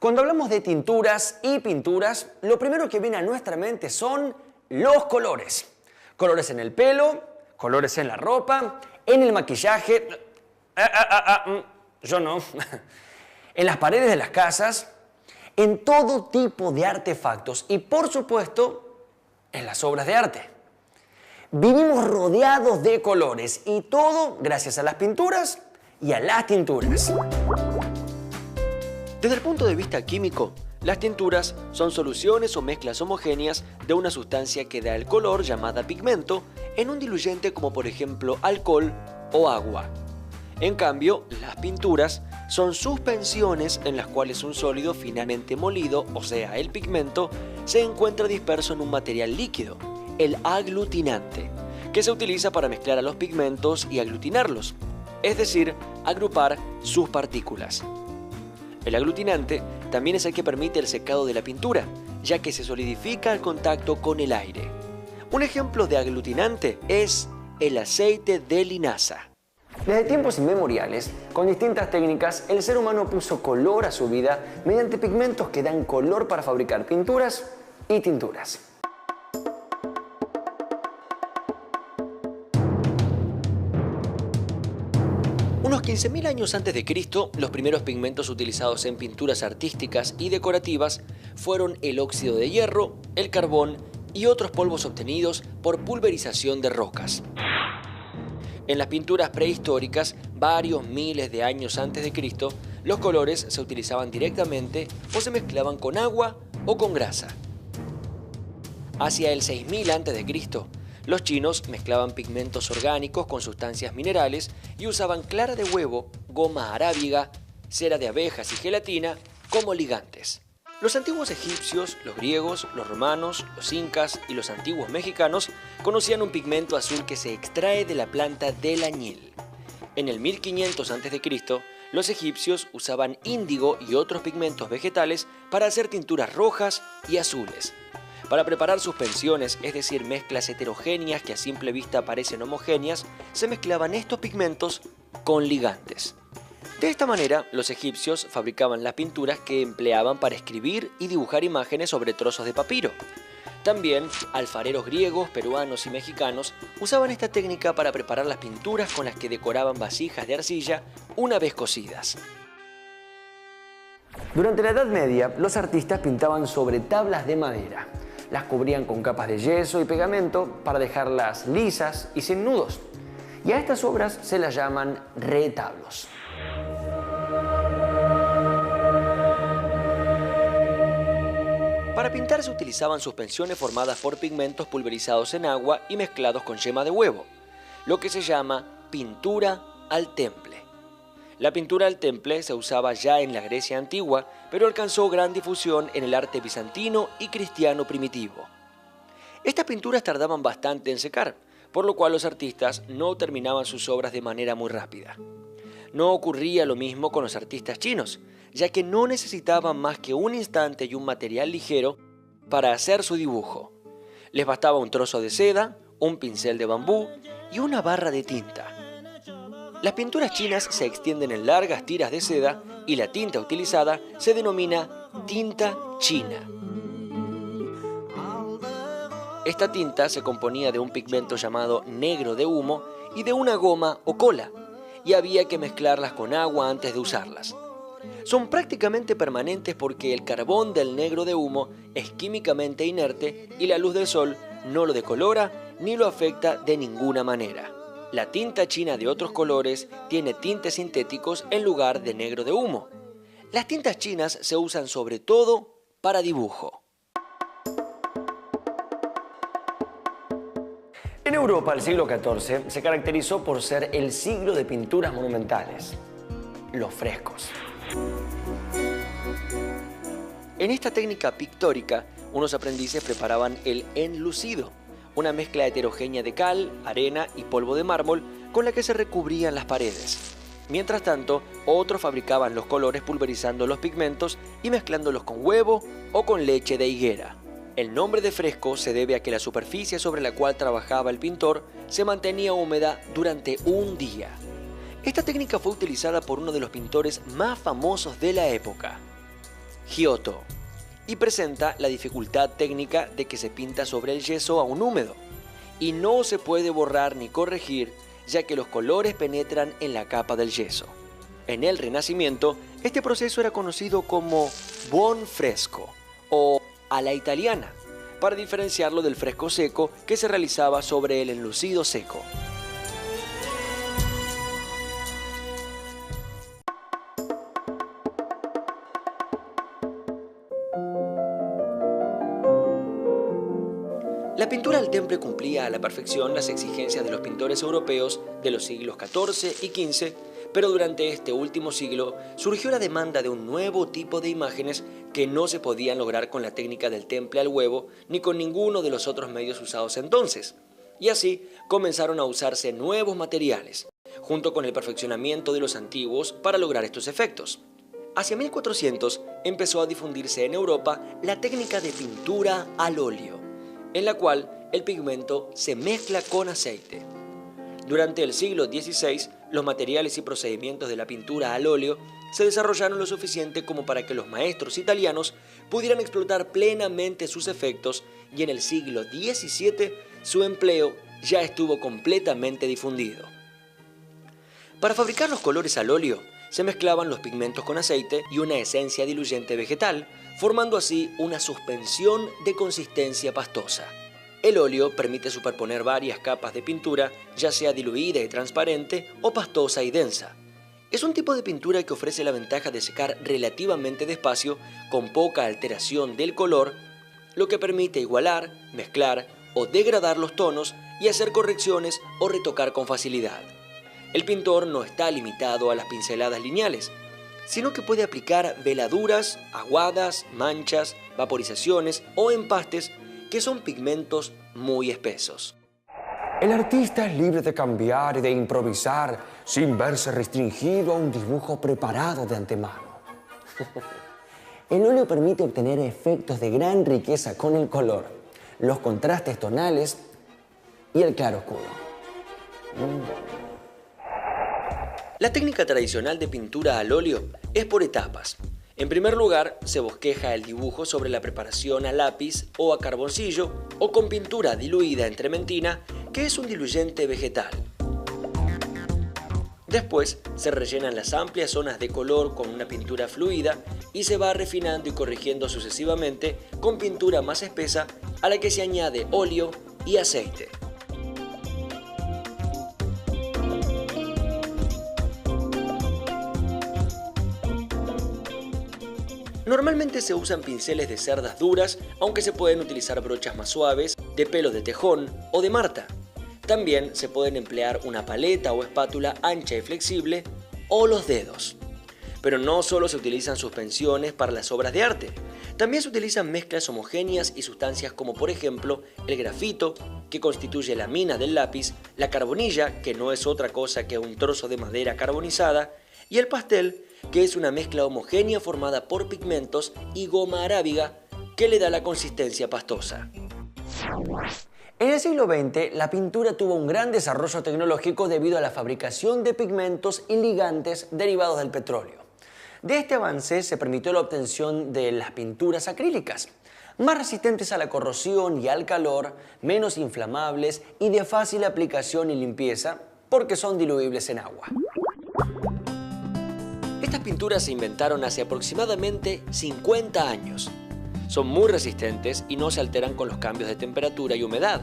Cuando hablamos de tinturas y pinturas, lo primero que viene a nuestra mente son los colores. Colores en el pelo, colores en la ropa, en el maquillaje. Yo no. En las paredes de las casas, en todo tipo de artefactos y, por supuesto, en las obras de arte. Vivimos rodeados de colores y todo gracias a las pinturas y a las tinturas. Desde el punto de vista químico, las tinturas son soluciones o mezclas homogéneas de una sustancia que da el color, llamada pigmento, en un diluyente como por ejemplo alcohol o agua. En cambio, las pinturas son suspensiones en las cuales un sólido finamente molido, o sea, el pigmento, se encuentra disperso en un material líquido, el aglutinante, que se utiliza para mezclar a los pigmentos y aglutinarlos, es decir, agrupar sus partículas. El aglutinante también es el que permite el secado de la pintura, ya que se solidifica al contacto con el aire. Un ejemplo de aglutinante es el aceite de linaza. Desde tiempos inmemoriales, con distintas técnicas, el ser humano puso color a su vida mediante pigmentos que dan color para fabricar pinturas y tinturas. Unos 15.000 años antes de Cristo, los primeros pigmentos utilizados en pinturas artísticas y decorativas fueron el óxido de hierro, el carbón y otros polvos obtenidos por pulverización de rocas. En las pinturas prehistóricas, varios miles de años antes de Cristo, los colores se utilizaban directamente o se mezclaban con agua o con grasa. Hacia el 6000 a.C., los chinos mezclaban pigmentos orgánicos con sustancias minerales y usaban clara de huevo, goma arábiga, cera de abejas y gelatina como ligantes. Los antiguos egipcios, los griegos, los romanos, los incas y los antiguos mexicanos conocían un pigmento azul que se extrae de la planta del añil. En el 1500 a.C., los egipcios usaban índigo y otros pigmentos vegetales para hacer tinturas rojas y azules. Para preparar suspensiones, es decir, mezclas heterogéneas que a simple vista parecen homogéneas, se mezclaban estos pigmentos con ligantes. De esta manera, los egipcios fabricaban las pinturas que empleaban para escribir y dibujar imágenes sobre trozos de papiro. También, alfareros griegos, peruanos y mexicanos usaban esta técnica para preparar las pinturas con las que decoraban vasijas de arcilla una vez cocidas. Durante la Edad Media, los artistas pintaban sobre tablas de madera. Las cubrían con capas de yeso y pegamento para dejarlas lisas y sin nudos. Y a estas obras se las llaman retablos. Para pintar se utilizaban suspensiones formadas por pigmentos pulverizados en agua y mezclados con yema de huevo, lo que se llama pintura al temple. La pintura al temple se usaba ya en la Grecia antigua, pero alcanzó gran difusión en el arte bizantino y cristiano primitivo. Estas pinturas tardaban bastante en secar, por lo cual los artistas no terminaban sus obras de manera muy rápida. No ocurría lo mismo con los artistas chinos, ya que no necesitaban más que un instante y un material ligero para hacer su dibujo. Les bastaba un trozo de seda, un pincel de bambú y una barra de tinta. Las pinturas chinas se extienden en largas tiras de seda y la tinta utilizada se denomina tinta china. Esta tinta se componía de un pigmento llamado negro de humo y de una goma o cola, y había que mezclarlas con agua antes de usarlas. Son prácticamente permanentes porque el carbón del negro de humo es químicamente inerte y la luz del sol no lo decolora ni lo afecta de ninguna manera. La tinta china de otros colores tiene tintes sintéticos en lugar de negro de humo. Las tintas chinas se usan sobre todo para dibujo. En Europa, el siglo XIV se caracterizó por ser el siglo de pinturas monumentales, los frescos. En esta técnica pictórica, unos aprendices preparaban el enlucido, una mezcla heterogénea de cal, arena y polvo de mármol con la que se recubrían las paredes. Mientras tanto, otros fabricaban los colores pulverizando los pigmentos y mezclándolos con huevo o con leche de higuera. El nombre de fresco se debe a que la superficie sobre la cual trabajaba el pintor se mantenía húmeda durante un día. Esta técnica fue utilizada por uno de los pintores más famosos de la época, Giotto y presenta la dificultad técnica de que se pinta sobre el yeso aún húmedo y no se puede borrar ni corregir ya que los colores penetran en la capa del yeso. En el Renacimiento, este proceso era conocido como buon fresco o a la italiana, para diferenciarlo del fresco seco que se realizaba sobre el enlucido seco. La pintura al temple cumplía a la perfección las exigencias de los pintores europeos de los siglos XIV y XV, pero durante este último siglo surgió la demanda de un nuevo tipo de imágenes que no se podían lograr con la técnica del temple al huevo ni con ninguno de los otros medios usados entonces. Y así comenzaron a usarse nuevos materiales, junto con el perfeccionamiento de los antiguos para lograr estos efectos. Hacia 1400 empezó a difundirse en Europa la técnica de pintura al óleo, en la cual el pigmento se mezcla con aceite. Durante el siglo XVI, los materiales y procedimientos de la pintura al óleo se desarrollaron lo suficiente como para que los maestros italianos pudieran explotar plenamente sus efectos y en el siglo XVII su empleo ya estuvo completamente difundido. Para fabricar los colores al óleo, se mezclaban los pigmentos con aceite y una esencia diluyente vegetal, formando así una suspensión de consistencia pastosa. El óleo permite superponer varias capas de pintura, ya sea diluida y transparente o pastosa y densa. Es un tipo de pintura que ofrece la ventaja de secar relativamente despacio, con poca alteración del color, lo que permite igualar, mezclar o degradar los tonos y hacer correcciones o retocar con facilidad. El pintor no está limitado a las pinceladas lineales, sino que puede aplicar veladuras, aguadas, manchas, vaporizaciones o empastes que son pigmentos muy espesos. El artista es libre de cambiar y de improvisar sin verse restringido a un dibujo preparado de antemano. El óleo permite obtener efectos de gran riqueza con el color, los contrastes tonales y el claroscuro. La técnica tradicional de pintura al óleo es por etapas. En primer lugar, se bosqueja el dibujo sobre la preparación a lápiz o a carboncillo o con pintura diluida en trementina, que es un diluyente vegetal. Después, se rellenan las amplias zonas de color con una pintura fluida y se va refinando y corrigiendo sucesivamente con pintura más espesa a la que se añade óleo y aceite. Normalmente se usan pinceles de cerdas duras, aunque se pueden utilizar brochas más suaves, de pelo de tejón o de marta. También se pueden emplear una paleta o espátula ancha y flexible o los dedos. Pero no solo se utilizan suspensiones para las obras de arte, también se utilizan mezclas homogéneas y sustancias como por ejemplo el grafito, que constituye la mina del lápiz, la carbonilla, que no es otra cosa que un trozo de madera carbonizada, y el pastel, que es una mezcla homogénea formada por pigmentos y goma arábiga que le da la consistencia pastosa. En el siglo XX, la pintura tuvo un gran desarrollo tecnológico debido a la fabricación de pigmentos y ligantes derivados del petróleo. De este avance se permitió la obtención de las pinturas acrílicas, más resistentes a la corrosión y al calor, menos inflamables y de fácil aplicación y limpieza, porque son diluibles en agua. Estas pinturas se inventaron hace aproximadamente 50 años. Son muy resistentes y no se alteran con los cambios de temperatura y humedad.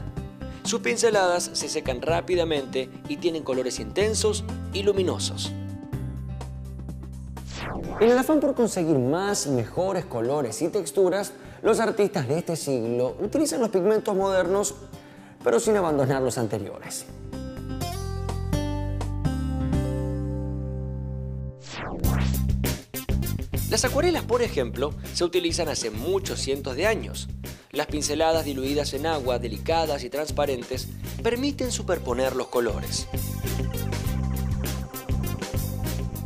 Sus pinceladas se secan rápidamente y tienen colores intensos y luminosos. En el afán por conseguir más y mejores colores y texturas, los artistas de este siglo utilizan los pigmentos modernos, pero sin abandonar los anteriores. Las acuarelas, por ejemplo, se utilizan hace muchos cientos de años. Las pinceladas diluidas en agua, delicadas y transparentes, permiten superponer los colores.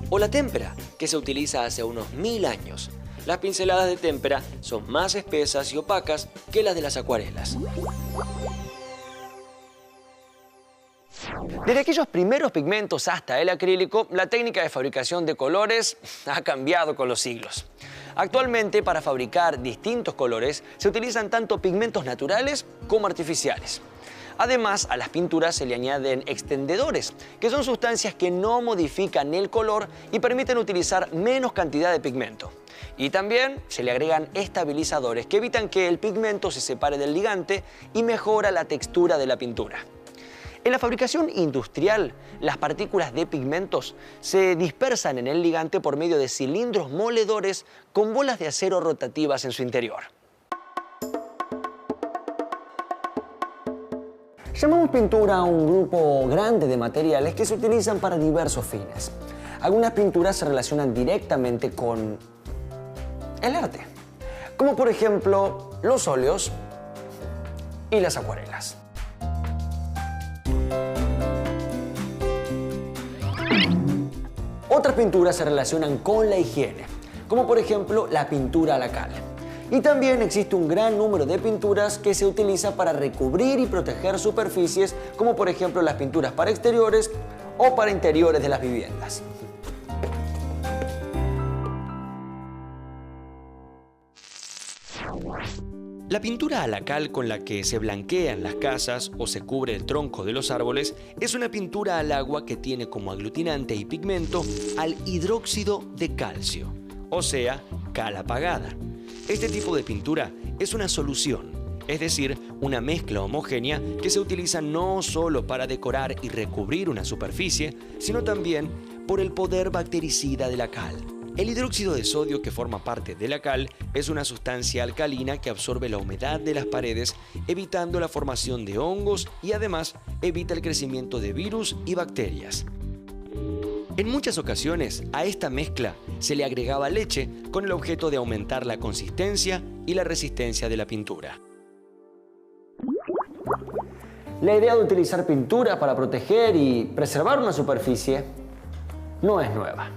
O la témpera, que se utiliza hace unos 1000 años. Las pinceladas de témpera son más espesas y opacas que las de las acuarelas. Desde aquellos primeros pigmentos hasta el acrílico, la técnica de fabricación de colores ha cambiado con los siglos. Actualmente, para fabricar distintos colores, se utilizan tanto pigmentos naturales como artificiales. Además, a las pinturas se le añaden extendedores, que son sustancias que no modifican el color y permiten utilizar menos cantidad de pigmento. Y también se le agregan estabilizadores que evitan que el pigmento se separe del ligante y mejora la textura de la pintura. En la fabricación industrial, las partículas de pigmentos se dispersan en el ligante por medio de cilindros moledores con bolas de acero rotativas en su interior. Llamamos pintura a un grupo grande de materiales que se utilizan para diversos fines. Algunas pinturas se relacionan directamente con el arte, como por ejemplo los óleos y las acuarelas. Otras pinturas se relacionan con la higiene, como por ejemplo la pintura a la cal. Y también existe un gran número de pinturas que se utiliza para recubrir y proteger superficies, como por ejemplo las pinturas para exteriores o para interiores de las viviendas. La pintura a la cal con la que se blanquean las casas o se cubre el tronco de los árboles es una pintura al agua que tiene como aglutinante y pigmento al hidróxido de calcio, o sea, cal apagada. Este tipo de pintura es una solución, es decir, una mezcla homogénea que se utiliza no solo para decorar y recubrir una superficie, sino también por el poder bactericida de la cal. El hidróxido de sodio, que forma parte de la cal, es una sustancia alcalina que absorbe la humedad de las paredes, evitando la formación de hongos y además evita el crecimiento de virus y bacterias. En muchas ocasiones, a esta mezcla se le agregaba leche con el objeto de aumentar la consistencia y la resistencia de la pintura. La idea de utilizar pintura para proteger y preservar una superficie no es nueva.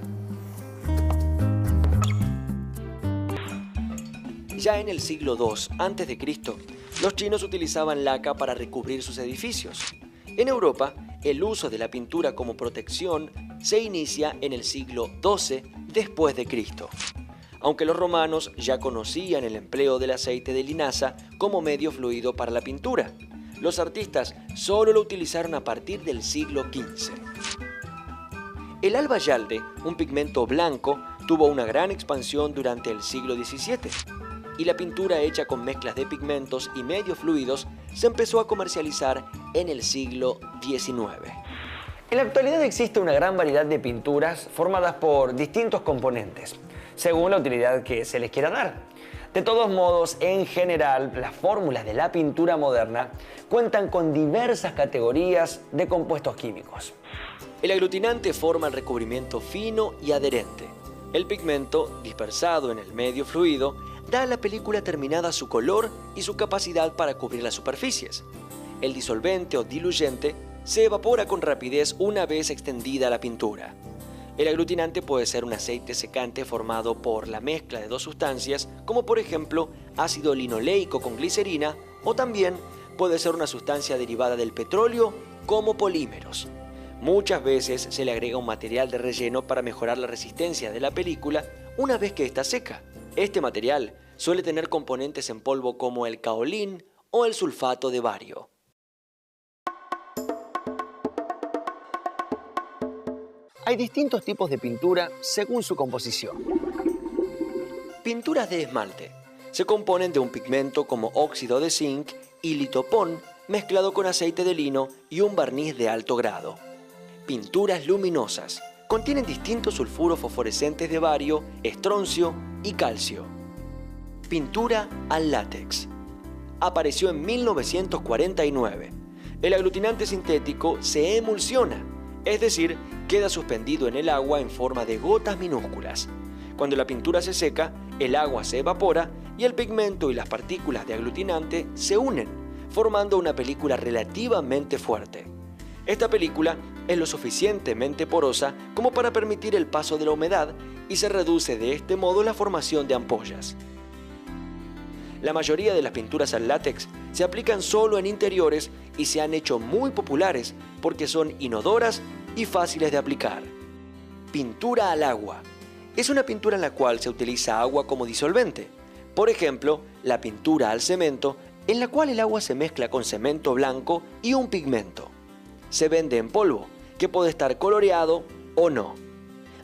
Ya en el siglo II a.C., los chinos utilizaban laca para recubrir sus edificios. En Europa, el uso de la pintura como protección se inicia en el siglo XII después de Cristo. Aunque los romanos ya conocían el empleo del aceite de linaza como medio fluido para la pintura, los artistas solo lo utilizaron a partir del siglo XV. El albayalde, un pigmento blanco, tuvo una gran expansión durante el siglo XVII. Y la pintura hecha con mezclas de pigmentos y medios fluidos se empezó a comercializar en el siglo XIX. En la actualidad existe una gran variedad de pinturas formadas por distintos componentes, según la utilidad que se les quiera dar. De todos modos, en general, las fórmulas de la pintura moderna cuentan con diversas categorías de compuestos químicos. El aglutinante forma el recubrimiento fino y adherente. El pigmento, dispersado en el medio fluido, da a la película terminada su color y su capacidad para cubrir las superficies. El disolvente o diluyente se evapora con rapidez una vez extendida la pintura. El aglutinante puede ser un aceite secante formado por la mezcla de dos sustancias, como por ejemplo ácido linoleico con glicerina, o también puede ser una sustancia derivada del petróleo, como polímeros. Muchas veces se le agrega un material de relleno para mejorar la resistencia de la película una vez que está seca. Este material suele tener componentes en polvo como el kaolín o el sulfato de bario. Hay distintos tipos de pintura según su composición. Pinturas de esmalte. Se componen de un pigmento como óxido de zinc y litopón mezclado con aceite de lino y un barniz de alto grado. Pinturas luminosas. Contienen distintos sulfuros fosforescentes de bario, estroncio y calcio. Pintura al látex. Apareció en 1949. El aglutinante sintético se emulsiona, es decir, queda suspendido en el agua en forma de gotas minúsculas. Cuando la pintura se seca, el agua se evapora y el pigmento y las partículas de aglutinante se unen, formando una película relativamente fuerte. Esta película es lo suficientemente porosa como para permitir el paso de la humedad y se reduce de este modo la formación de ampollas. La mayoría de las pinturas al látex se aplican solo en interiores y se han hecho muy populares porque son inodoras y fáciles de aplicar. Pintura al agua. Es una pintura en la cual se utiliza agua como disolvente. Por ejemplo, la pintura al cemento, en la cual el agua se mezcla con cemento blanco y un pigmento. Se vende en polvo, que puede estar coloreado o no.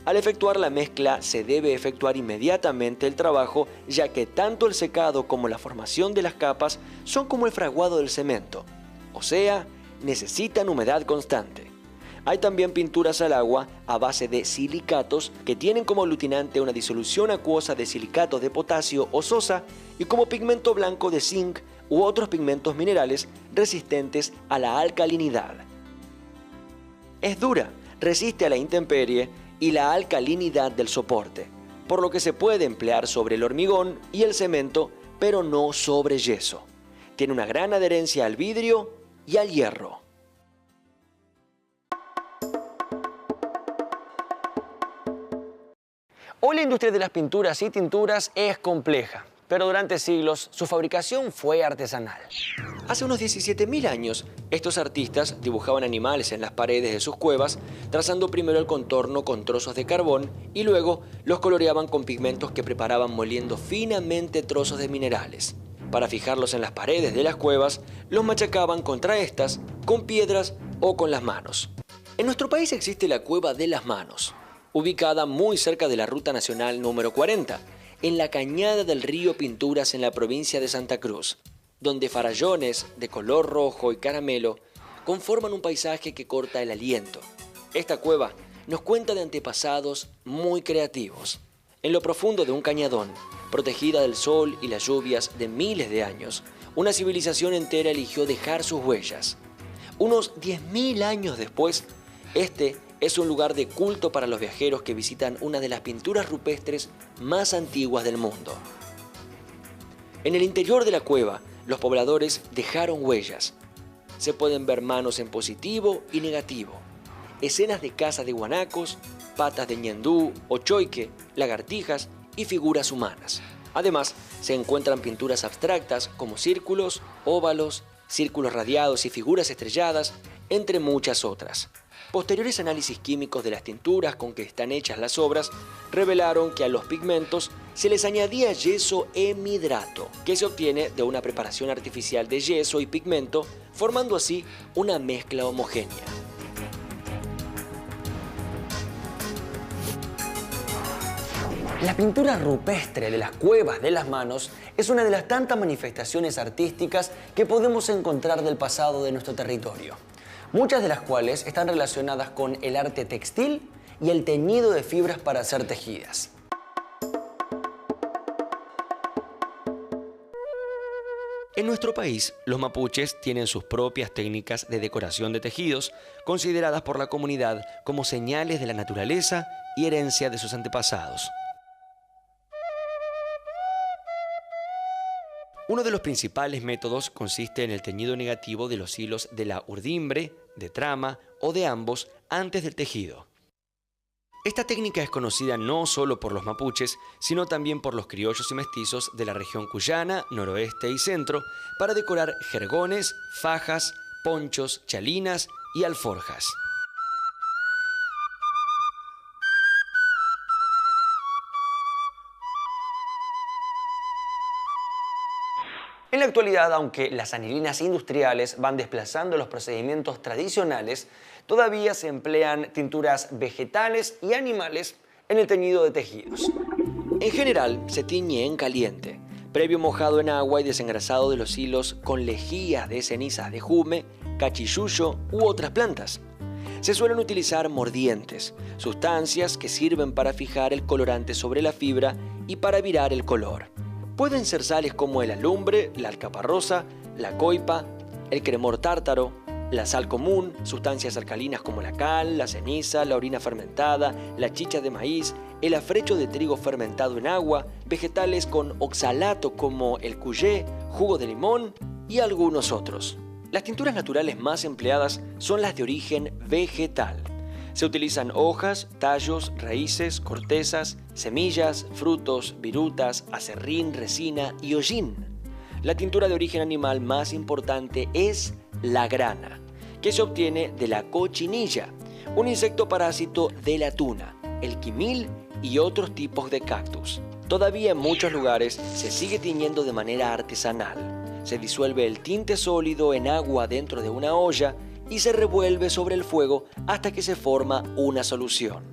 Al efectuar la mezcla se debe efectuar inmediatamente el trabajo, ya que tanto el secado como la formación de las capas son como el fraguado del cemento, o sea, necesitan humedad constante. Hay también pinturas al agua a base de silicatos que tienen como aglutinante una disolución acuosa de silicatos de potasio o sosa y como pigmento blanco de zinc u otros pigmentos minerales resistentes a la alcalinidad. Es dura, resiste a la intemperie y la alcalinidad del soporte, por lo que se puede emplear sobre el hormigón y el cemento, pero no sobre yeso. Tiene una gran adherencia al vidrio y al hierro. Hoy la industria de las pinturas y tinturas es compleja, pero durante siglos su fabricación fue artesanal. Hace unos 17.000 años, estos artistas dibujaban animales en las paredes de sus cuevas, trazando primero el contorno con trozos de carbón y luego los coloreaban con pigmentos que preparaban moliendo finamente trozos de minerales. Para fijarlos en las paredes de las cuevas, los machacaban contra estas, con piedras o con las manos. En nuestro país existe la Cueva de las Manos, ubicada muy cerca de la Ruta Nacional número 40, en la cañada del río Pinturas en la provincia de Santa Cruz, donde farallones de color rojo y caramelo conforman un paisaje que corta el aliento. Esta cueva nos cuenta de antepasados muy creativos. En lo profundo de un cañadón, protegida del sol y las lluvias de miles de años, una civilización entera eligió dejar sus huellas. Unos 10.000 años después, este es un lugar de culto para los viajeros que visitan una de las pinturas rupestres más antiguas del mundo. En el interior de la cueva, los pobladores dejaron huellas. Se pueden ver manos en positivo y negativo, escenas de caza de guanacos, patas de ñandú o choique, lagartijas y figuras humanas. Además, se encuentran pinturas abstractas como círculos, óvalos, círculos radiados y figuras estrelladas, entre muchas otras. Posteriores análisis químicos de las tinturas con que están hechas las obras revelaron que a los pigmentos se les añadía yeso hemidrato, que se obtiene de una preparación artificial de yeso y pigmento, formando así una mezcla homogénea. La pintura rupestre de las Cuevas de las Manos es una de las tantas manifestaciones artísticas que podemos encontrar del pasado de nuestro territorio, muchas de las cuales están relacionadas con el arte textil y el teñido de fibras para hacer tejidas. En nuestro país, los mapuches tienen sus propias técnicas de decoración de tejidos, consideradas por la comunidad como señales de la naturaleza y herencia de sus antepasados. Uno de los principales métodos consiste en el teñido negativo de los hilos de la urdimbre, de trama o de ambos antes del tejido. Esta técnica es conocida no solo por los mapuches, sino también por los criollos y mestizos de la región cuyana, noroeste y centro, para decorar jergones, fajas, ponchos, chalinas y alforjas. En la actualidad, aunque las anilinas industriales van desplazando los procedimientos tradicionales, todavía se emplean tinturas vegetales y animales en el teñido de tejidos. En general, se tiñe en caliente, previo mojado en agua y desengrasado de los hilos con lejías de cenizas de jume, cachiyuyo u otras plantas. Se suelen utilizar mordientes, sustancias que sirven para fijar el colorante sobre la fibra y para virar el color. Pueden ser sales como el alumbre, la alcaparrosa, la coipa, el cremor tártaro, la sal común, sustancias alcalinas como la cal, la ceniza, la orina fermentada, la chicha de maíz, el afrecho de trigo fermentado en agua, vegetales con oxalato como el cuyé, jugo de limón y algunos otros. Las tinturas naturales más empleadas son las de origen vegetal. Se utilizan hojas, tallos, raíces, cortezas, semillas, frutos, virutas, acerrín, resina y hollín. La tintura de origen animal más importante es la grana, que se obtiene de la cochinilla, un insecto parásito de la tuna, el quimil y otros tipos de cactus. Todavía en muchos lugares se sigue tiñendo de manera artesanal. Se disuelve el tinte sólido en agua dentro de una olla y se revuelve sobre el fuego hasta que se forma una solución.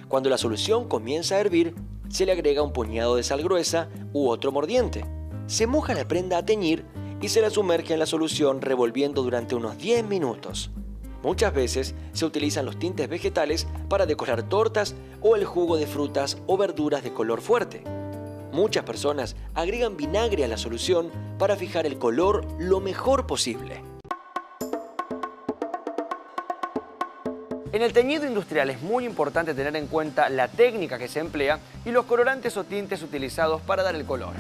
Cuando la solución comienza a hervir, se le agrega un puñado de sal gruesa u otro mordiente. Se moja la prenda a teñir y se la sumerge en la solución revolviendo durante unos 10 minutos. Muchas veces se utilizan los tintes vegetales para decorar tortas o el jugo de frutas o verduras de color fuerte. Muchas personas agregan vinagre a la solución para fijar el color lo mejor posible. En el teñido industrial es muy importante tener en cuenta la técnica que se emplea y los colorantes o tintes utilizados para dar el color.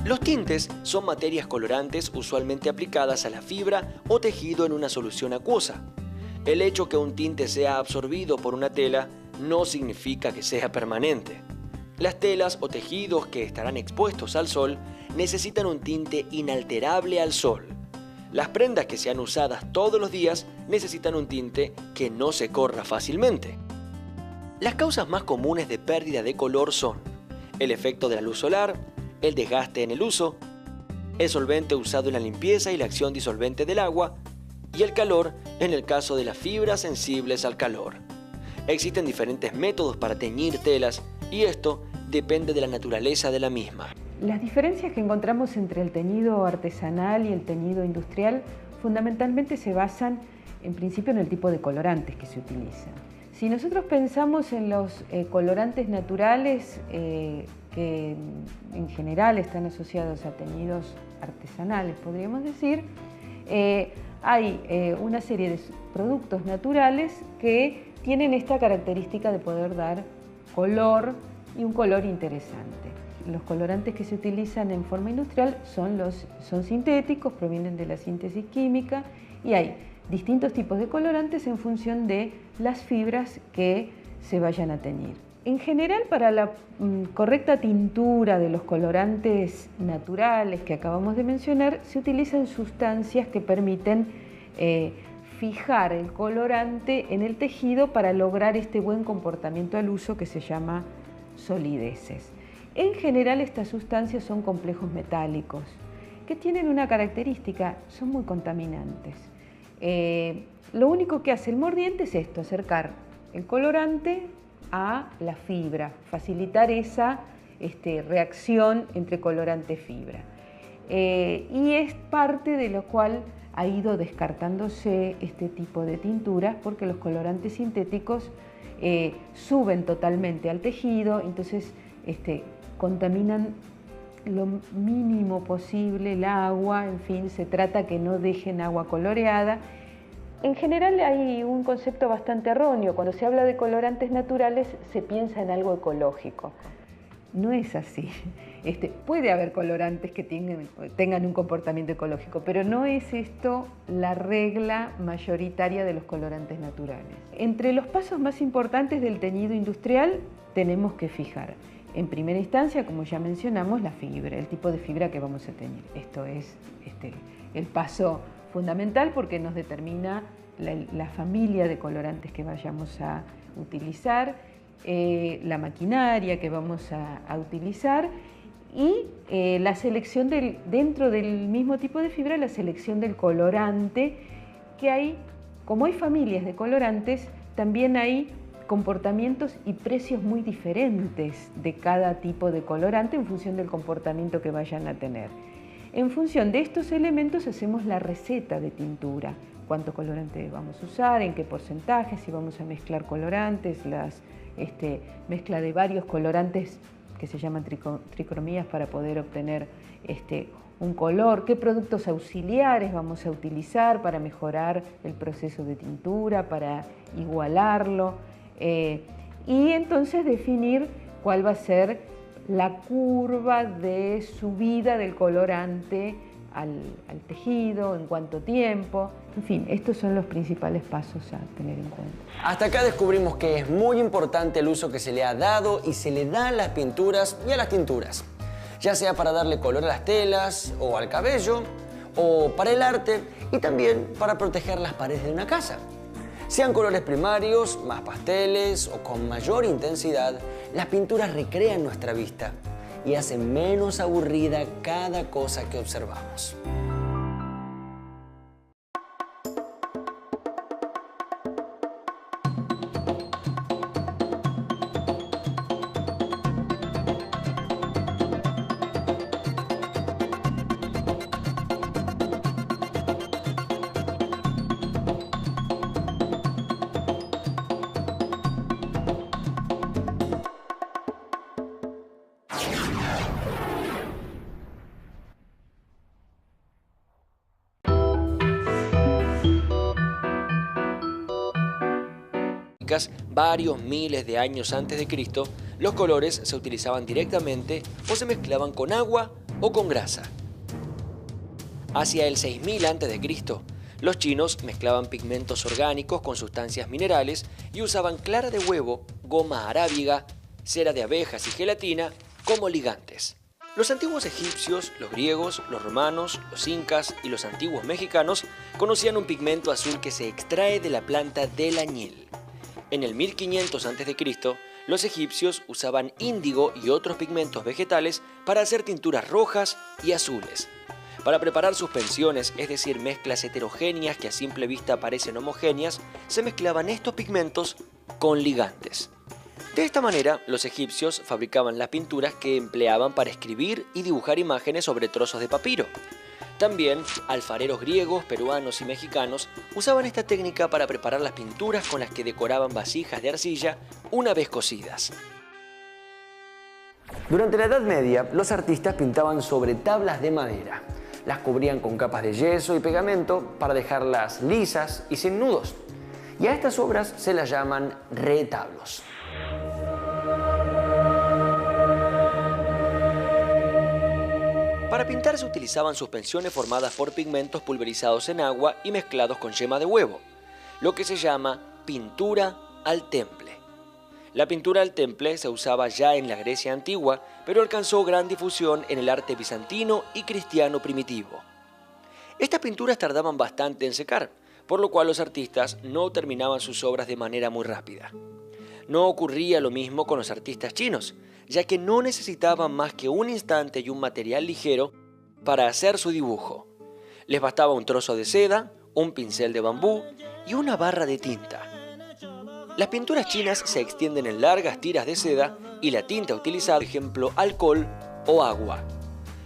Los tintes son materias colorantes usualmente aplicadas a la fibra o tejido en una solución acuosa. El hecho que un tinte sea absorbido por una tela no significa que sea permanente. Las telas o tejidos que estarán expuestos al sol necesitan un tinte inalterable al sol. Las prendas que sean usadas todos los días necesitan un tinte que no se corra fácilmente. Las causas más comunes de pérdida de color son el efecto de la luz solar, el desgaste en el uso, el solvente usado en la limpieza y la acción disolvente del agua, y el calor en el caso de las fibras sensibles al calor. Existen diferentes métodos para teñir telas y esto depende de la naturaleza de la misma. Las diferencias que encontramos entre el teñido artesanal y el teñido industrial fundamentalmente se basan en principio en el tipo de colorantes que se utilizan. Si nosotros pensamos en los colorantes naturales que en general están asociados a teñidos artesanales, podríamos decir, hay una serie de productos naturales que tienen esta característica de poder dar color y un color interesante. Los colorantes que se utilizan en forma industrial son sintéticos, provienen de la síntesis química y hay distintos tipos de colorantes en función de las fibras que se vayan a teñir. En general, para la correcta tintura de los colorantes naturales que acabamos de mencionar, se utilizan sustancias que permiten fijar el colorante en el tejido para lograr este buen comportamiento al uso que se llama solideces. En general, estas sustancias son complejos metálicos que tienen una característica, son muy contaminantes. Lo único que hace el mordiente es esto, acercar el colorante a la fibra, facilitar esa reacción entre colorante y fibra. Y es parte de lo cual ha ido descartándose este tipo de tinturas porque los colorantes sintéticos suben totalmente al tejido, entonces contaminan lo mínimo posible el agua, en fin, se trata que no dejen agua coloreada. En general hay un concepto bastante erróneo. Cuando se habla de colorantes naturales se piensa en algo ecológico. No es así. Puede haber colorantes que tengan un comportamiento ecológico, pero no es esto la regla mayoritaria de los colorantes naturales. Entre los pasos más importantes del teñido industrial tenemos que fijar, en primera instancia, como ya mencionamos, la fibra, el tipo de fibra que vamos a teñir. Esto es el paso fundamental porque nos determina la familia de colorantes que vayamos a utilizar, la maquinaria que vamos a utilizar y la selección dentro del mismo tipo de fibra, la selección del colorante que hay. Como hay familias de colorantes, también hay comportamientos y precios muy diferentes de cada tipo de colorante en función del comportamiento que vayan a tener. En función de estos elementos hacemos la receta de tintura, cuánto colorante vamos a usar, en qué porcentaje, si vamos a mezclar colorantes, mezcla de varios colorantes que se llaman tricromías para poder obtener un color, qué productos auxiliares vamos a utilizar para mejorar el proceso de tintura, para igualarlo, y entonces definir cuál va a ser la curva de subida del colorante al tejido, en cuánto tiempo. En fin, estos son los principales pasos a tener en cuenta. Hasta acá descubrimos que es muy importante el uso que se le ha dado y se le da a las pinturas y a las tinturas. ya sea para darle color a las telas o al cabello, o para el arte y también para proteger las paredes de una casa. Sean colores primarios, más pasteles o con mayor intensidad, las pinturas recrean nuestra vista y hacen menos aburrida cada cosa que observamos. Varios miles de años antes de Cristo, los colores se utilizaban directamente o se mezclaban con agua o con grasa. Hacia el 6000 a.C., los chinos mezclaban pigmentos orgánicos con sustancias minerales y usaban clara de huevo, goma arábiga, cera de abejas y gelatina como ligantes. Los antiguos egipcios, los griegos, los romanos, los incas y los antiguos mexicanos conocían un pigmento azul que se extrae de la planta del añil. En el 1500 a.C., los egipcios usaban índigo y otros pigmentos vegetales para hacer tinturas rojas y azules. Para preparar suspensiones, es decir, mezclas heterogéneas que a simple vista parecen homogéneas, se mezclaban estos pigmentos con ligantes. De esta manera, los egipcios fabricaban las pinturas que empleaban para escribir y dibujar imágenes sobre trozos de papiro. También, alfareros griegos, peruanos y mexicanos usaban esta técnica para preparar las pinturas con las que decoraban vasijas de arcilla una vez cocidas. Durante la Edad Media, los artistas pintaban sobre tablas de madera. Las cubrían con capas de yeso y pegamento para dejarlas lisas y sin nudos. Y a estas obras se las llaman retablos. Para pintar se utilizaban suspensiones formadas por pigmentos pulverizados en agua y mezclados con yema de huevo, lo que se llama pintura al temple. La pintura al temple se usaba ya en la Grecia antigua, pero alcanzó gran difusión en el arte bizantino y cristiano primitivo. Estas pinturas tardaban bastante en secar, por lo cual los artistas no terminaban sus obras de manera muy rápida. No ocurría lo mismo con los artistas chinos, ya que no necesitaban más que un instante y un material ligero para hacer su dibujo. Les bastaba un trozo de seda, un pincel de bambú y una barra de tinta. Las pinturas chinas se extienden en largas tiras de seda y la tinta utilizada, por ejemplo, alcohol o agua.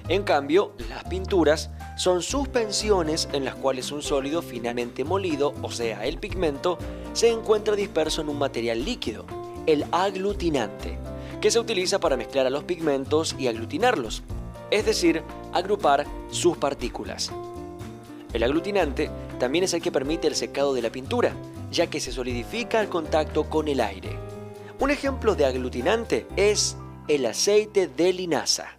En cambio, las pinturas son suspensiones en las cuales un sólido finamente molido, o sea, el pigmento, se encuentra disperso en un material líquido, el aglutinante, que se utiliza para mezclar a los pigmentos y aglutinarlos, es decir, agrupar sus partículas. El aglutinante también es el que permite el secado de la pintura, ya que se solidifica al contacto con el aire. Un ejemplo de aglutinante es el aceite de linaza.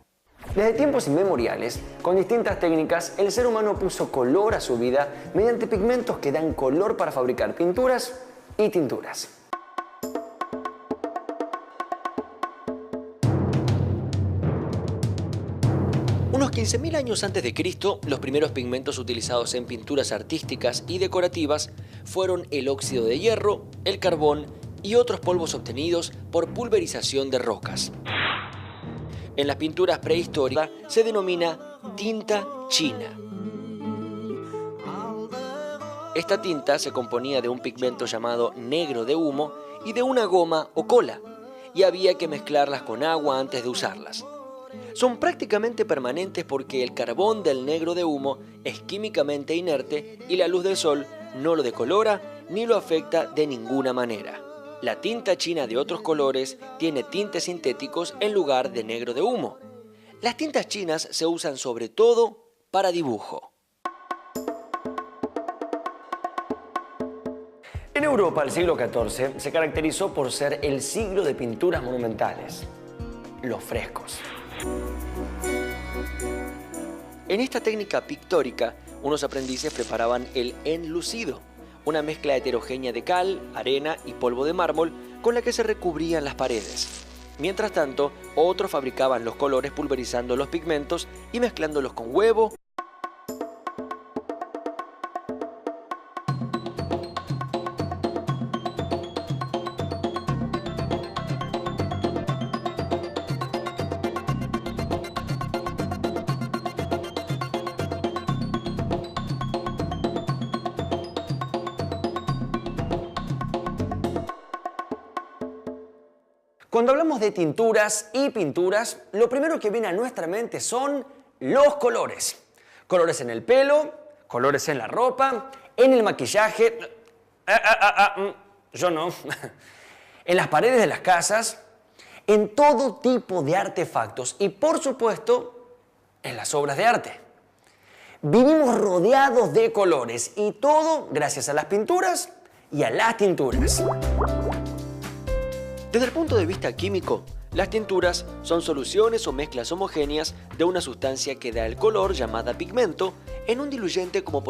Desde tiempos inmemoriales, con distintas técnicas, el ser humano puso color a su vida mediante pigmentos que dan color para fabricar pinturas y tinturas. Unos 15.000 años antes de Cristo, los primeros pigmentos utilizados en pinturas artísticas y decorativas fueron el óxido de hierro, el carbón y otros polvos obtenidos por pulverización de rocas. En las pinturas prehistóricas se denomina tinta china. Esta tinta se componía de un pigmento llamado negro de humo y de una goma o cola, y había que mezclarlas con agua antes de usarlas. Son prácticamente permanentes porque el carbón del negro de humo es químicamente inerte y la luz del sol no lo decolora ni lo afecta de ninguna manera. La tinta china de otros colores tiene tintes sintéticos en lugar de negro de humo. Las tintas chinas se usan sobre todo para dibujo. En Europa, el siglo XIV se caracterizó por ser el siglo de pinturas monumentales, los frescos. En esta técnica pictórica, unos aprendices preparaban el enlucido, una mezcla heterogénea de cal, arena y polvo de mármol con la que se recubrían las paredes. Mientras tanto, otros fabricaban los colores pulverizando los pigmentos y mezclándolos con huevo, Cuando hablamos de tinturas y pinturas, lo primero que viene a nuestra mente son los colores. Colores en el pelo, colores en la ropa, en el maquillaje. Yo no. En las paredes de las casas, en todo tipo de artefactos y, por supuesto, en las obras de arte. Vivimos rodeados de colores y todo gracias a las pinturas y a las tinturas. Desde el punto de vista químico, las tinturas son soluciones o mezclas homogéneas de una sustancia que da el color, llamada pigmento, en un diluyente como por